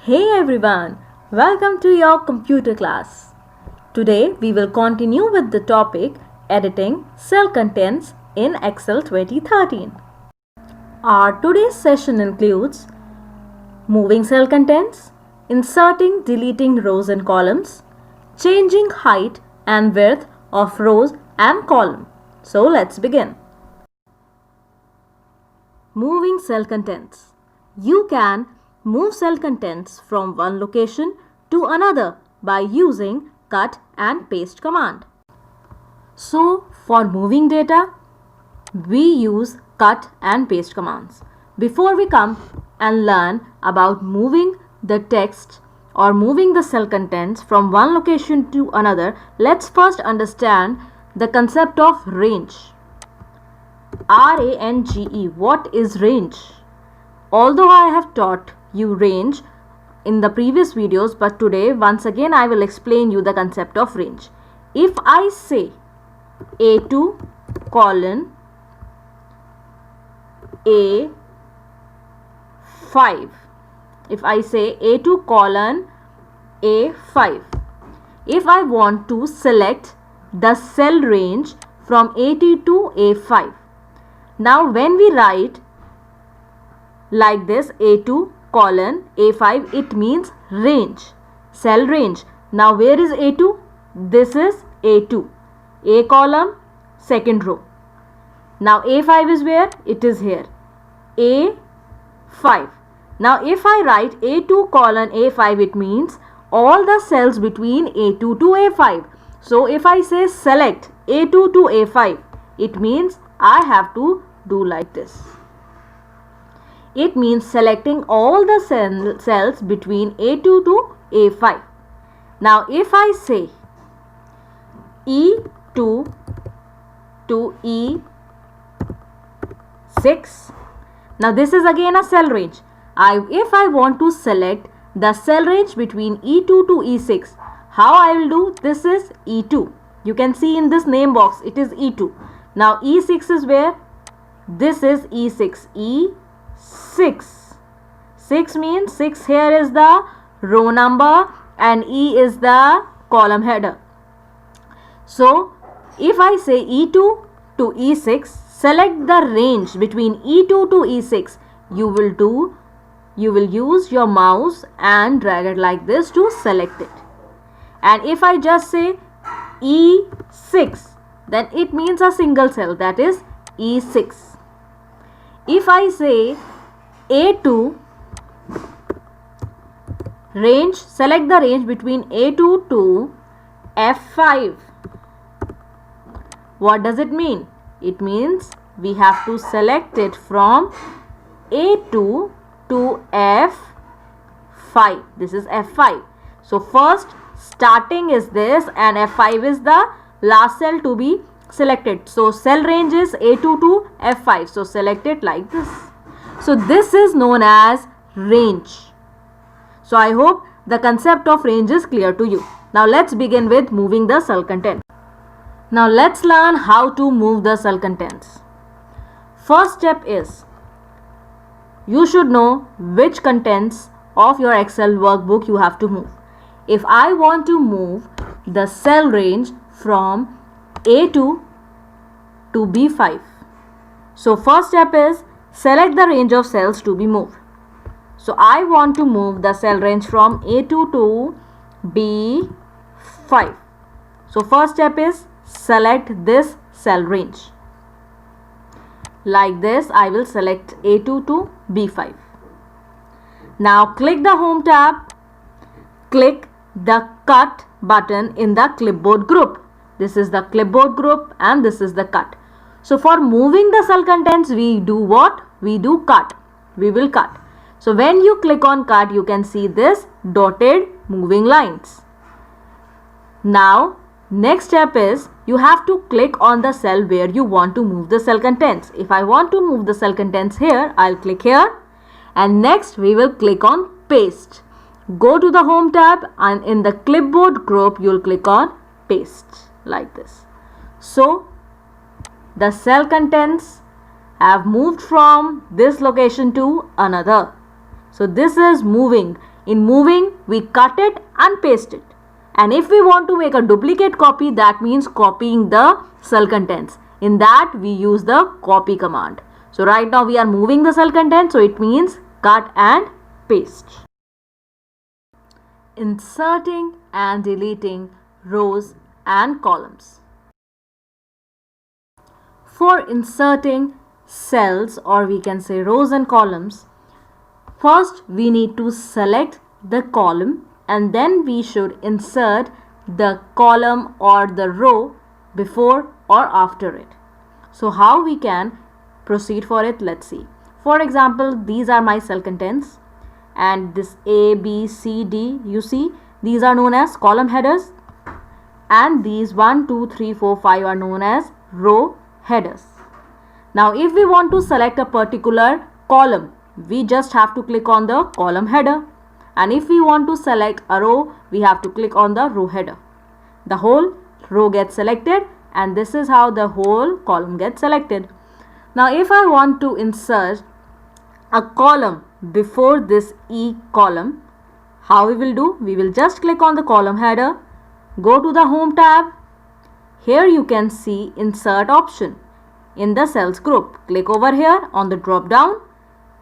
Hey everyone, welcome to your computer class. Today we will continue with the topic editing cell contents in Excel 2013. Our today's session includes moving cell contents, inserting, deleting rows and columns, changing height and width of rows and column. So let's begin. Moving cell contents. You can move cell contents from one location to another by using cut and paste command. So for moving data, we use cut and paste commands. Before we come and learn about moving the text or moving the cell contents from one location to another, let's first understand the concept of range. R-A-N-G-E. What is range? Although I have taught you range in the previous videos, but today once again I will explain you the concept of range. If I say A2 colon A5, if I say A2 colon A5, if I want to select the cell range from A2 to A5, now when we write like this A2 colon A5, it means range, cell range. Now where is A2? This is A2, A column, second row. Now A5 is where? It is here, A5. Now if I write A2 colon A5, it means all the cells between A2 to A5. So if I say select A2 to A5, it means I have to do like this. It means selecting all the cells between A2 to A5. Now if I say E2 to E6, now this is again a cell range. If I want to select the cell range between E2 to E6, how I will do? This is E2. You can see in this name box, it is E2. Now E6 is where? This is E6. E6. 6 means 6 here is the row number and E is the column header. So if I say E2 to E6, select the range between E2 to E6. You will use your mouse and drag it like this to select it. And if I just say E6, then it means a single cell, that is E6. If I say A2 range, select the range between A2 to F5. What does it mean? It means we have to select it from A2 to F5. This is F5. So first starting is this and F5 is the last cell to be selected. So cell range is A2 to F5. So select it like this. So this is known as range. So I hope the concept of range is clear to you. Now let's begin with moving the cell content. Now let's learn how to move the cell contents. First step is you should know which contents of your Excel workbook you have to move. If I want to move the cell range from A2 to B5, so first step is select the range of cells to be moved. So I want to move the cell range from A2 to B5. So first step is select this cell range. Like this, I will select A2 to B5. Now click the Home tab, click the Cut button in the clipboard group. This is the clipboard group and this is the cut. So for moving the cell contents, we do what? We do cut. We will cut. So when you click on cut, you can see this dotted moving lines. Now next step is you have to click on the cell where you want to move the cell contents. If I want to move the cell contents here, I'll click here and next we will click on paste. Go to the Home tab and in the clipboard group you'll click on paste like this. So the cell contents have moved from this location to another. So this is moving. In moving, we cut it and paste it. And if we want to make a duplicate copy, that means copying the cell contents. In that, we use the copy command. So right now we are moving the cell content, so it means cut and paste. Inserting and deleting rows and columns. For inserting cells, or we can say rows and columns, first we need to select the column and then we should insert the column or the row before or after it. So how we can proceed for it, let's see. For example, these are my cell contents and this A, B, C, D, you see these are known as column headers and these 1, 2, 3, 4, 5 are known as row headers. Now if we want to select a particular column, we just have to click on the column header, and if we want to select a row, we have to click on the row header. The whole row gets selected and this is how the whole column gets selected. Now if I want to insert a column before this E column, how we will do? We will just click on the column header, go to the home tab. Here you can see insert option. In the cells group, click over here on the drop down,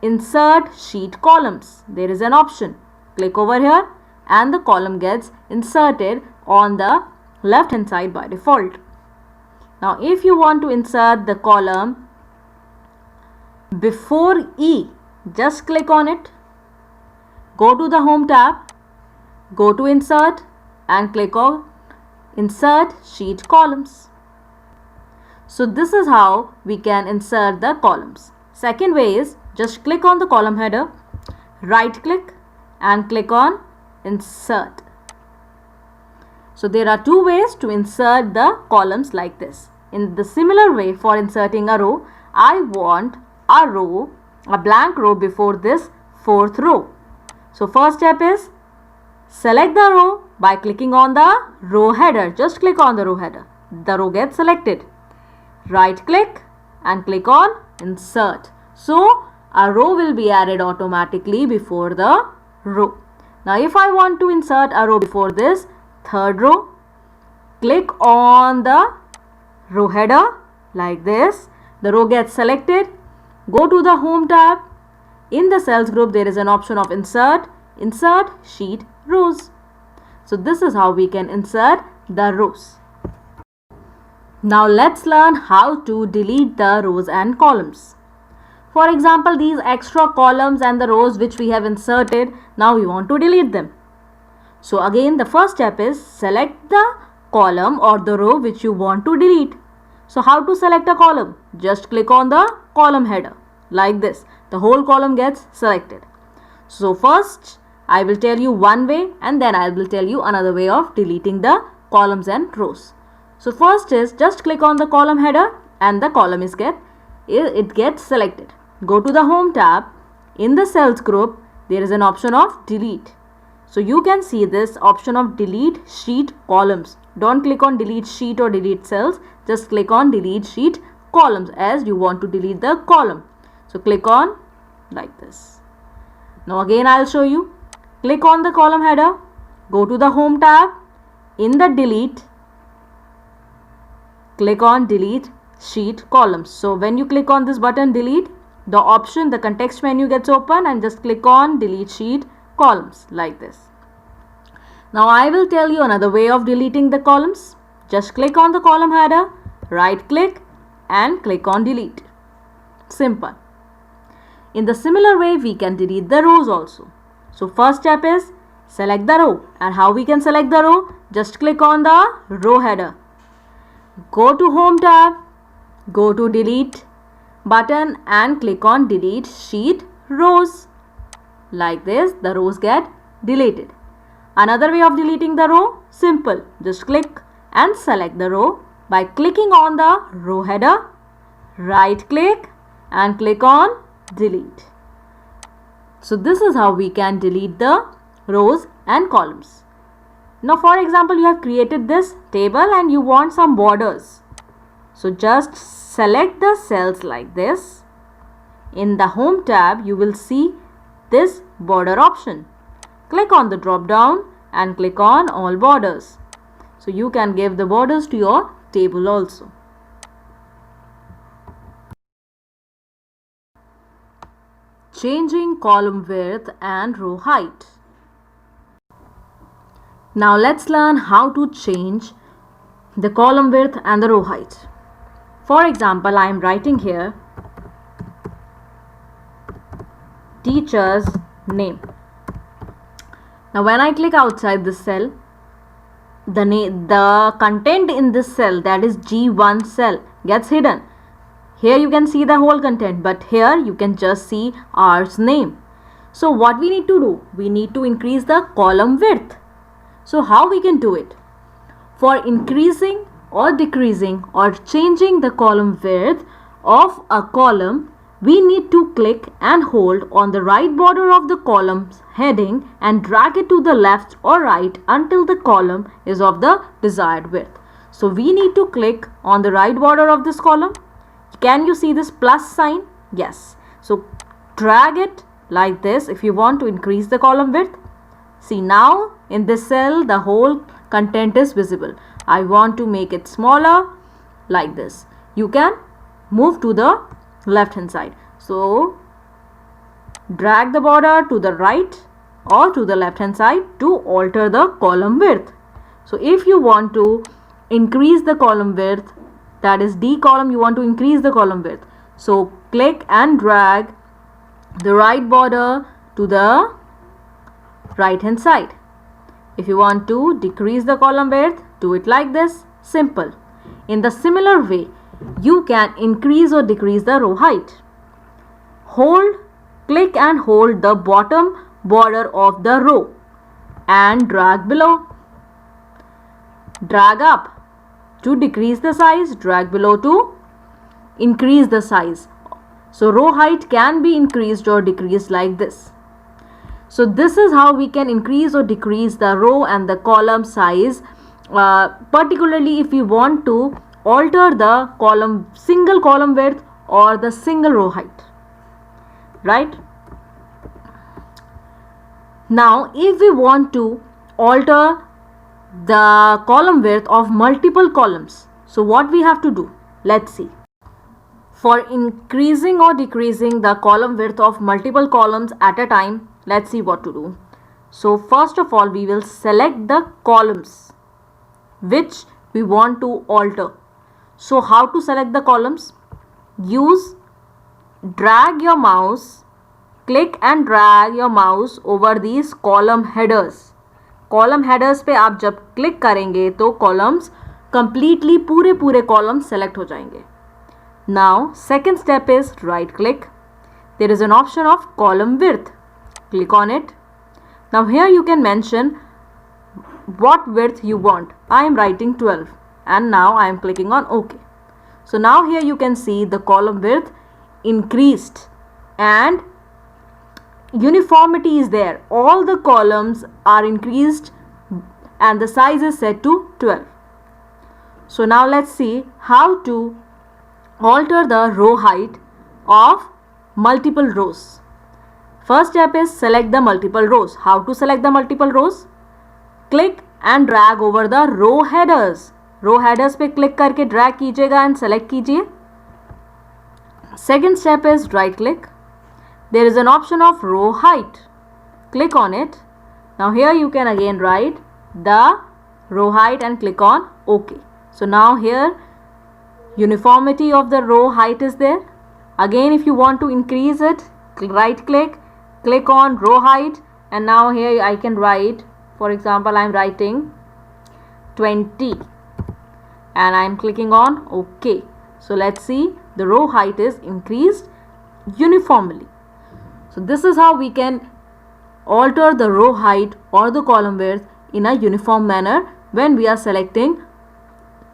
insert sheet columns. There is an option. Click over here and the column gets inserted on the left hand side by default. Now if you want to insert the column before E, just click on it, go to the home tab, go to insert and click on insert sheet columns. So this is how we can insert the columns. Second way is just click on the column header, right click and click on insert. So there are two ways to insert the columns like this. In the similar way, for inserting a row, I want a row, a blank row before this fourth row. So first step is select the row by clicking on the row header. Just click on the row header. The row gets selected. Right click and click on insert. So a row will be added automatically before the row. Now if I want to insert a row before this third row, click on the row header like this. The row gets selected. Go to the home tab. In the cells group there is an option of insert sheet rows. So this is how we can insert the rows. Now let's learn how to delete the rows and columns. For example, these extra columns and the rows which we have inserted, now we want to delete them. So again, the first step is select the column or the row which you want to delete. So how to select a column? Just click on the column header like this. The whole column gets selected. So first I will tell you one way and then I will tell you another way of deleting the columns and rows. So first is just click on the column header and the column it gets selected. Go to the home tab. In the cells group there is an option of delete. So you can see this option of delete sheet columns. Don't click on delete sheet or delete cells. Just click on delete sheet columns as you want to delete the column. So click on like this. Now again I will show you. Click on the column header. Go to the home tab. In the delete, click on delete sheet columns. So when you click on this button delete, the context menu gets open and just click on delete sheet columns like this. Now I will tell you another way of deleting the columns. Just click on the column header, right click and click on delete. Simple. In the similar way we can delete the rows also. So first step is select the row, and how we can select the row? Just click on the row header. Go to home tab, go to delete button and click on delete sheet rows. Like this, the rows get deleted. Another way of deleting the row, simple. Just click and select the row by clicking on the row header, right click and click on delete. So this is how we can delete the rows and columns. Now for example, you have created this table and you want some borders. So just select the cells like this. In the home tab, you will see this border option. Click on the drop down and click on all borders. So you can give the borders to your table also. Changing column width and row height. Now let's learn how to change the column width and the row height. For example, I am writing here teacher's name. Now when I click outside this cell, the content in this cell, that is G1 cell, gets hidden. Here you can see the whole content, but here you can just see ours name. So what we need to do? We need to increase the column width. So how we can do it? For increasing or decreasing or changing the column width of a column, we need to click and hold on the right border of the column's heading and drag it to the left or right until the column is of the desired width. So we need to click on the right border of this column. Can you see this plus sign? Yes. So drag it like this if you want to increase the column width. See, now in this cell the whole content is visible. I want to make it smaller like this. You can move to the left hand side. So drag the border to the right or to the left hand side to alter the column width. So if you want to increase the column width, that is D column, you want to increase the column width. So click and drag the right border to the right hand side. If you want to decrease the column width, do it like this. Simple. In the similar way, you can increase or decrease the row height. Click and hold the bottom border of the row and drag below. Drag up to decrease the size, drag below to increase the size. So row height can be increased or decreased like this. So this is how we can increase or decrease the row and the column size, particularly if we want to alter the single column width or the single row height, right? Now if we want to alter the column width of multiple columns, so what we have to do? Let's see. For increasing or decreasing the column width of multiple columns at a time, let's see what to do. So first of all, we will select the columns which we want to alter. So how to select the columns? Drag your mouse, click and drag your mouse over these column headers. Column headers पे आप जब click करेंगे तो columns completely पूरे column select हो जाएंगे. Now second step is right click. There is an option of column width. Click on it. Now here you can mention what width you want. I am writing 12 and now I am clicking on OK. So now here you can see the column width increased and uniformity is there. All the columns are increased and the size is set to 12. So now let's see how to alter the row height of multiple rows. First step is select the multiple rows. How to select the multiple rows? Click and drag over the row headers. Row headers पे click करके drag कीजिएगा and select कीजिए. Second step is right click. There is an option of row height. Click on it. Now here you can again write the row height and click on OK. So now here uniformity of the row height is there. Again, if you want to increase it, right click, click on row height, and now here I can write, for example, I am writing 20 and I am clicking on OK. So let's see, the row height is increased uniformly. So this is how we can alter the row height or the column width in a uniform manner when we are selecting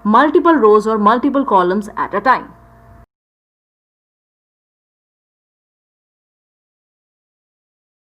multiple rows or multiple columns at a time.